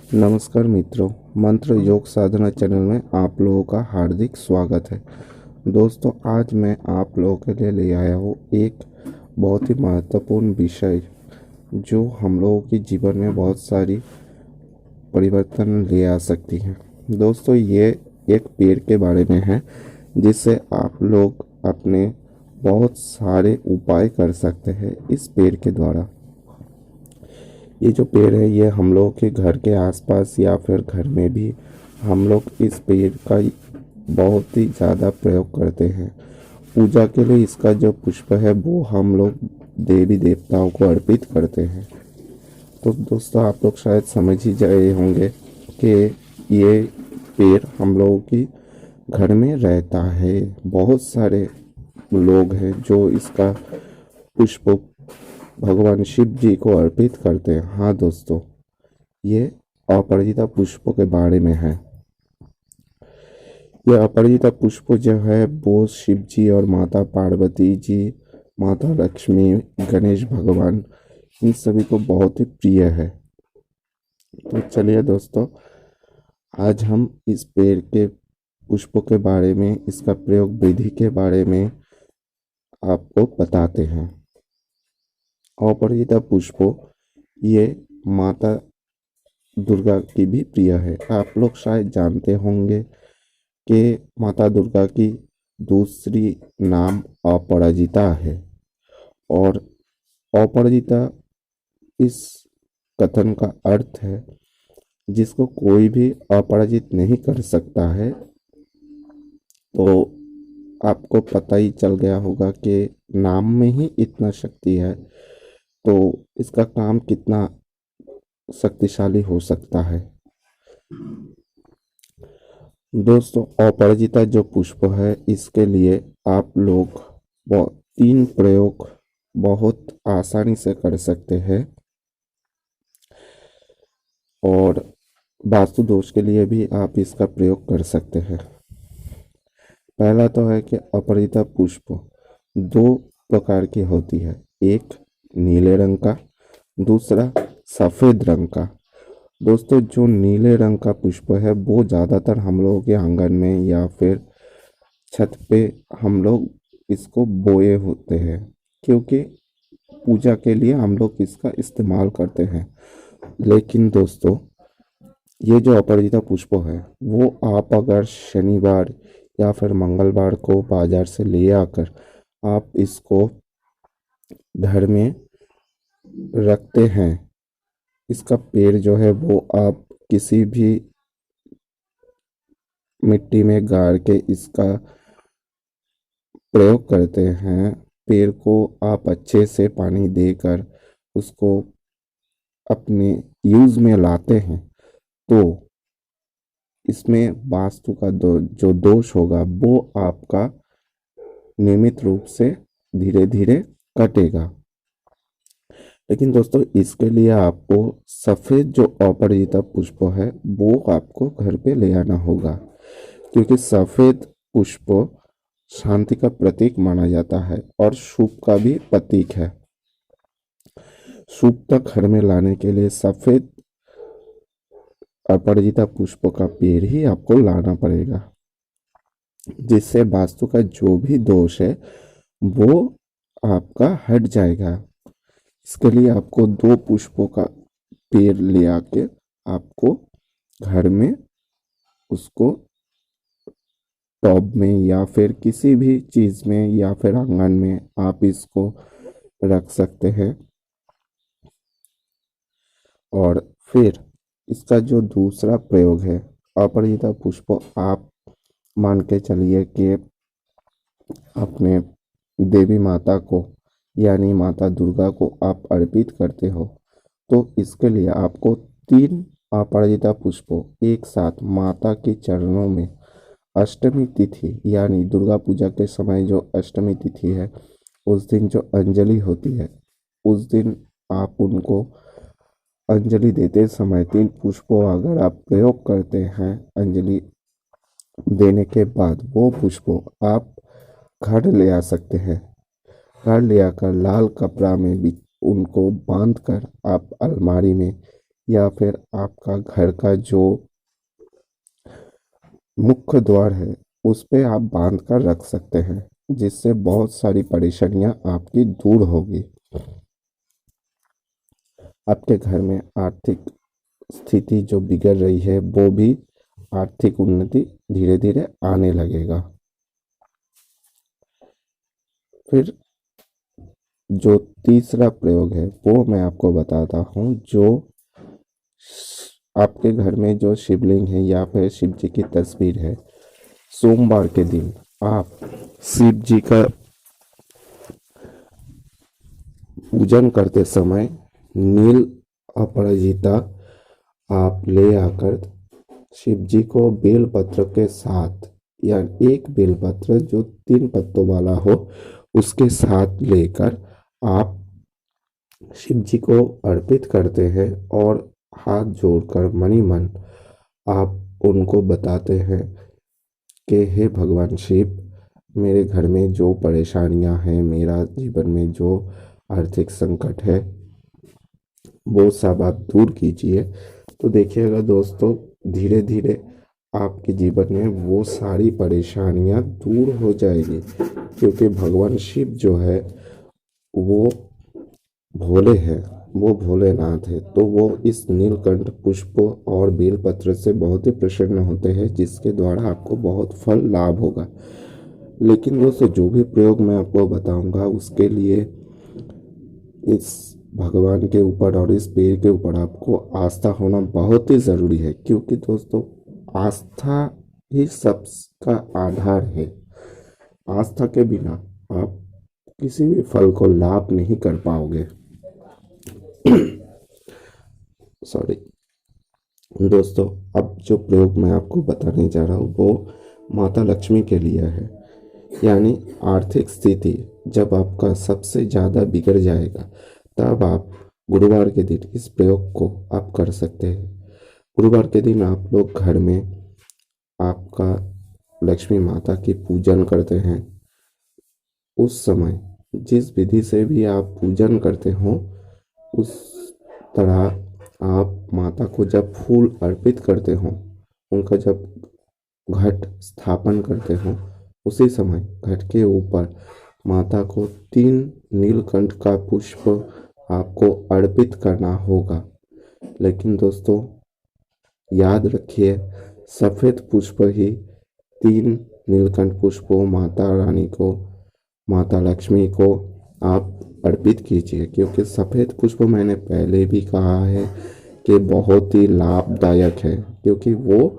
नमस्कार मित्रों, मंत्र योग साधना चैनल में आप लोगों का हार्दिक स्वागत है। दोस्तों, आज मैं आप लोगों के लिए ले आया हूँ एक बहुत ही महत्वपूर्ण विषय जो हम लोगों के जीवन में बहुत सारी परिवर्तन ले आ सकती है। दोस्तों, ये एक पेड़ के बारे में है जिससे आप लोग अपने बहुत सारे उपाय कर सकते हैं इस पेड़ के द्वारा। ये जो पेड़ है ये हम लोग के घर के आसपास या फिर घर में भी हम लोग इस पेड़ का बहुत ही ज़्यादा प्रयोग करते हैं। पूजा के लिए इसका जो पुष्प है वो हम लोग देवी देवताओं को अर्पित करते हैं। तो दोस्तों, आप लोग शायद समझ ही गए होंगे कि ये पेड़ हम लोगों की घर में रहता है। बहुत सारे लोग हैं जो इसका पुष्प भगवान शिव जी को अर्पित करते हैं। हाँ दोस्तों, ये अपराजिता पुष्पों के बारे में है। ये अपराजिता पुष्प जो है वो शिव जी और माता पार्वती जी, माता लक्ष्मी, गणेश भगवान, इन सभी को बहुत ही प्रिय है। तो चलिए दोस्तों, आज हम इस पेड़ के पुष्पों के बारे में, इसका प्रयोग विधि के बारे में आपको बताते हैं। अपराजिता पुष्प ये माता दुर्गा की भी प्रिय है। आप लोग शायद जानते होंगे कि माता दुर्गा की दूसरी नाम अपराजिता है और अपराजिता इस कथन का अर्थ है जिसको कोई भी अपराजित नहीं कर सकता है। तो आपको पता ही चल गया होगा कि नाम में ही इतना शक्ति है, तो इसका काम कितना शक्तिशाली हो सकता है। दोस्तों, अपराजिता जो पुष्प है इसके लिए आप लोग 3 प्रयोग बहुत आसानी से कर सकते हैं और वास्तु दोष के लिए भी आप इसका प्रयोग कर सकते हैं। पहला तो है कि अपराजिता पुष्प 2 प्रकार की होती है, एक नीले रंग का, दूसरा सफ़ेद रंग का। दोस्तों, जो नीले रंग का पुष्प है वो ज़्यादातर हम लोगों के आंगन में या फिर छत पे हम लोग इसको बोए होते हैं, क्योंकि पूजा के लिए हम लोग इसका इस्तेमाल करते हैं। लेकिन दोस्तों, ये जो अपराजिता पुष्प है वो आप अगर शनिवार या फिर मंगलवार को बाजार से ले आकर आप इसको घर में रखते हैं, इसका पेड़ जो है वो आप किसी भी मिट्टी में गाड़ के इसका प्रयोग करते हैं, पेड़ को आप अच्छे से पानी देकर उसको अपने यूज़ में लाते हैं, तो इसमें वास्तु का जो दोष होगा वो आपका नियमित रूप से धीरे धीरे कटेगा। लेकिन दोस्तों, इसके लिए आपको सफ़ेद जो अपराजिता पुष्प है वो आपको घर पे ले आना होगा, क्योंकि सफ़ेद पुष्प शांति का प्रतीक माना जाता है और शुभ का भी प्रतीक है। शुभता घर में लाने के लिए सफ़ेद अपराजिता पुष्प का पेड़ ही आपको लाना पड़ेगा, जिससे वास्तु का जो भी दोष है वो आपका हट जाएगा। इसके लिए आपको 2 पुष्पों का पेड़ ले आके आपको घर में उसको टब में या फिर किसी भी चीज़ में या फिर आंगन में आप इसको रख सकते हैं। और फिर इसका जो दूसरा प्रयोग है, अपराजिता पुष्प आप मान के चलिए कि अपने देवी माता को यानी माता दुर्गा को आप अर्पित करते हो, तो इसके लिए आपको 3 अपराजिता पुष्प एक साथ माता के चरणों में अष्टमी तिथि यानी दुर्गा पूजा के समय जो अष्टमी तिथि है उस दिन जो अंजलि होती है, उस दिन आप उनको अंजलि देते समय 3 पुष्पों अगर आप प्रयोग करते हैं, अंजलि देने के बाद वो पुष्पों आप घर ले आ सकते हैं। घर ले आकर लाल कपड़ा में भी उनको बांध कर आप अलमारी में या फिर आपका घर का जो मुख्य द्वार है उस पे आप बांध कर रख सकते हैं, जिससे बहुत सारी परेशानियां आपकी दूर होगी। आपके घर में आर्थिक स्थिति जो बिगड़ रही है वो भी आर्थिक उन्नति धीरे धीरे आने लगेगा। फिर जो तीसरा प्रयोग है वो मैं आपको बताता हूँ। जो आपके घर में जो शिवलिंग है या फिर शिव जी की तस्वीर है, सोमवार के दिन आप शिव जी का पूजन करते समय नील अपराजिता आप ले आकर शिव जी को बेलपत्र के साथ, या एक बेलपत्र जो 3 पत्तों वाला हो उसके साथ लेकर आप शिव जी को अर्पित करते हैं और हाथ जोड़कर मणि मन आप उनको बताते हैं कि हे भगवान शिव, मेरे घर में जो परेशानियां हैं, मेरा जीवन में जो आर्थिक संकट है वो सब आप दूर कीजिए। तो देखिएगा दोस्तों, धीरे धीरे आपके जीवन में वो सारी परेशानियां दूर हो जाएगी, क्योंकि भगवान शिव जो है वो भोले हैं, वो भोलेनाथ है। तो वो इस नीलकंठ पुष्प और बेलपत्र से बहुत ही प्रसन्न होते हैं, जिसके द्वारा आपको बहुत फल लाभ होगा। लेकिन दोस्तों, जो भी प्रयोग मैं आपको बताऊंगा उसके लिए इस भगवान के ऊपर और इस पेड़ के ऊपर आपको आस्था होना बहुत ही ज़रूरी है, क्योंकि दोस्तों आस्था ही सबका आधार है। आस्था के बिना आप किसी भी फल को लाभ नहीं कर पाओगे। सॉरी दोस्तों, अब जो प्रयोग मैं आपको बताने जा रहा हूँ वो माता लक्ष्मी के लिए है। यानी आर्थिक स्थिति जब आपका सबसे ज़्यादा बिगड़ जाएगा, तब आप गुरुवार के दिन इस प्रयोग को आप कर सकते हैं। गुरुवार के दिन आप लोग घर में आपका लक्ष्मी माता की पूजन करते हैं। उस समय जिस विधि से भी आप पूजन करते हो, उस तरह आप माता को जब फूल अर्पित करते हो, उनका जब घट स्थापन करते हो, उसी समय घट के ऊपर माता को 3 नीलकंठ का पुष्प आपको अर्पित करना होगा। लेकिन दोस्तों याद रखिए, सफ़ेद पुष्प ही 3 नीलकंठ पुष्पों माता रानी को, माता लक्ष्मी को आप अर्पित कीजिए, क्योंकि सफ़ेद पुष्प मैंने पहले भी कहा है कि बहुत ही लाभदायक है, क्योंकि वो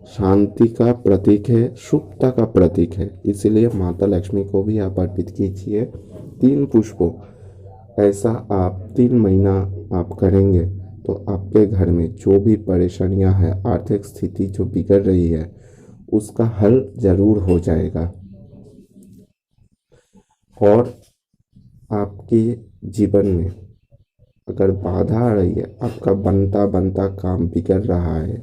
शांति का प्रतीक है, शुभता का प्रतीक है। इसीलिए माता लक्ष्मी को भी आप अर्पित कीजिए 3 पुष्पों। ऐसा आप 3 महीना आप करेंगे तो आपके घर में जो भी परेशानियां हैं, आर्थिक स्थिति जो बिगड़ रही है, उसका हल ज़रूर हो जाएगा। और आपके जीवन में अगर बाधा आ रही है, आपका बनता बनता काम बिगड़ रहा है,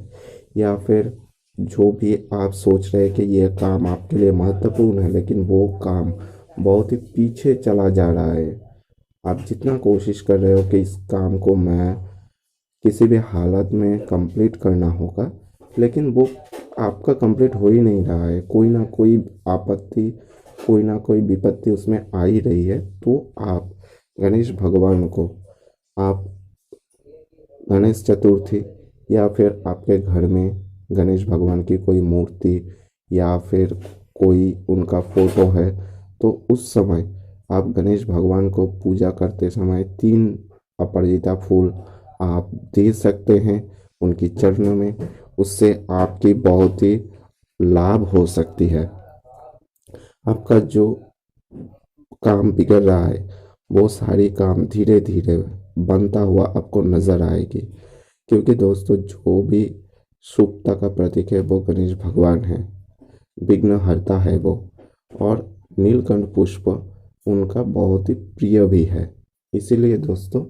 या फिर जो भी आप सोच रहे हैं कि ये काम आपके लिए महत्वपूर्ण है लेकिन वो काम बहुत ही पीछे चला जा रहा है, आप जितना कोशिश कर रहे हो कि इस काम को मैं किसी भी हालत में कंप्लीट करना होगा, लेकिन वो आपका कंप्लीट हो ही नहीं रहा है, कोई ना कोई आपत्ति, कोई ना कोई विपत्ति उसमें आ ही रही है। तो आप गणेश भगवान को, आप गणेश चतुर्थी या फिर आपके घर में गणेश भगवान की कोई मूर्ति या फिर कोई उनका फोटो है, तो उस समय आप गणेश भगवान को पूजा करते समय 3 अपराजिता फूल आप दे सकते हैं उनकी चरणों में। उससे आपकी बहुत ही लाभ हो सकती है। आपका जो काम बिगड़ रहा है वो सारी काम धीरे धीरे बनता हुआ आपको नजर आएगी, क्योंकि दोस्तों जो भी शुभता का प्रतीक है वो गणेश भगवान है, विघ्नहर्ता है वो। और नीलकंठ पुष्प उनका बहुत ही प्रिय भी है। इसीलिए दोस्तों,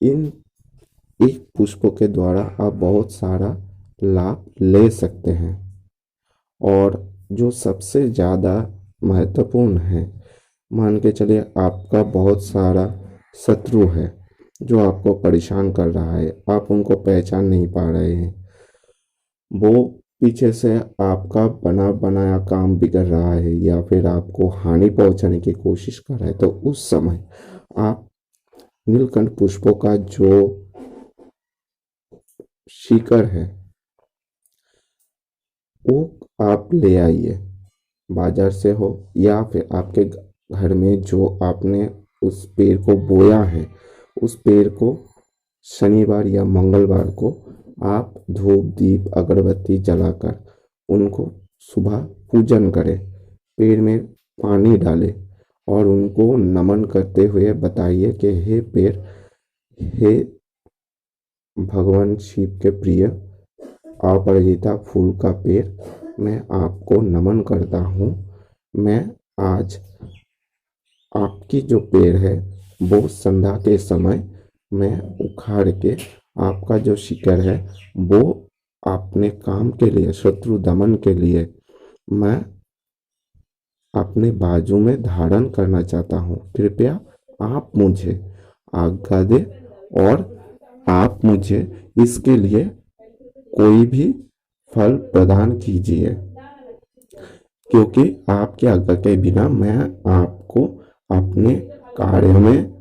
इन एक पुष्पों के द्वारा आप बहुत सारा लाभ ले सकते हैं। और जो सबसे ज़्यादा महत्वपूर्ण है, मान के चलिए आपका बहुत सारा शत्रु है, जो आपको परेशान कर रहा है, आप उनको पहचान नहीं पा रहे हैं, वो पीछे से आपका बना बनाया काम बिगड़ रहा है या फिर आपको हानि पहुंचाने की कोशिश कर रहा है, तो उस समय आप नीलकंठ पुष्पों का जो शिकड़ है वो आप ले आइए, बाजार से हो या फिर आपके घर में जो आपने उस पेड़ को बोया है, उस पेड़ को शनिवार या मंगलवार को आप धूप दीप अगरबत्ती जलाकर उनको सुबह पूजन करें, पेड़ में पानी डालें और उनको नमन करते हुए बताइए कि हे पेड़, हे भगवान शिव के प्रिय अपराजिता फूल का पेड़, मैं आपको नमन करता हूँ। मैं आज आपकी जो पेड़ है वो संध्या के समय मैं उखाड़ के आपका जो शिकड़ है वो अपने काम के लिए, शत्रु दमन के लिए मैं अपने बाजू में धारण करना चाहता हूँ। कृपया आप मुझे आज्ञा दें और आप मुझे इसके लिए कोई भी फल प्रदान कीजिए, क्योंकि आपकी आज्ञा के बिना मैं आपको अपने कार्य में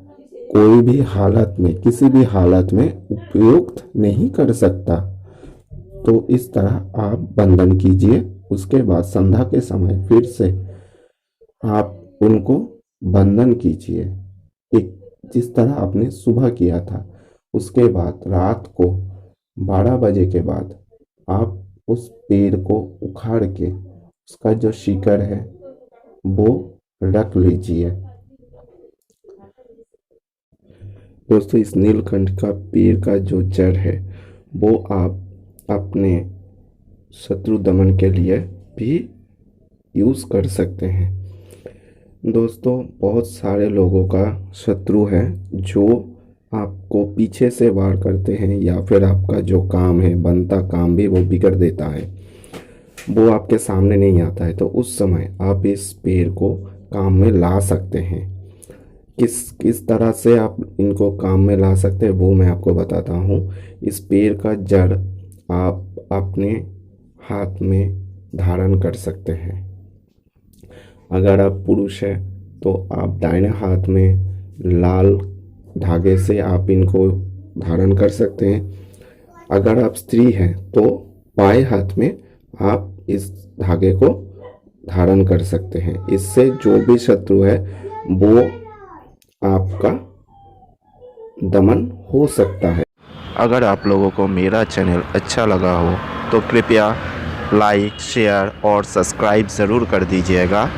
कोई भी हालत में, किसी भी हालत में उपयुक्त नहीं कर सकता। तो इस तरह आप बंधन कीजिए। उसके बाद संध्या के समय फिर से आप उनको बंधन कीजिए, एक जिस तरह आपने सुबह किया था। उसके बाद रात को 12 बजे के बाद आप उस पेड़ को उखाड़ के उसका जो शिकड़ है वो रख लीजिए। दोस्तों, इस नीलकंठ का पेड़ का जो जड़ है वो आप अपने शत्रु दमन के लिए भी यूज़ कर सकते हैं। दोस्तों, बहुत सारे लोगों का शत्रु है जो आपको पीछे से वार करते हैं या फिर आपका जो काम है, बनता काम भी वो बिगड़ देता है, वो आपके सामने नहीं आता है। तो उस समय आप इस पेड़ को काम में ला सकते हैं। किस किस तरह से आप इनको काम में ला सकते हैं वो मैं आपको बताता हूँ। इस पेड़ का जड़ आप अपने हाथ में धारण कर सकते हैं। अगर आप पुरुष हैं तो आप दाहिने हाथ में लाल धागे से आप इनको धारण कर सकते हैं। अगर आप स्त्री हैं तो बाएं हाथ में आप इस धागे को धारण कर सकते हैं। इससे जो भी शत्रु है वो आपका दमन हो सकता है। अगर आप लोगों को मेरा चैनल अच्छा लगा हो तो कृपया लाइक, शेयर और सब्सक्राइब ज़रूर कर दीजिएगा।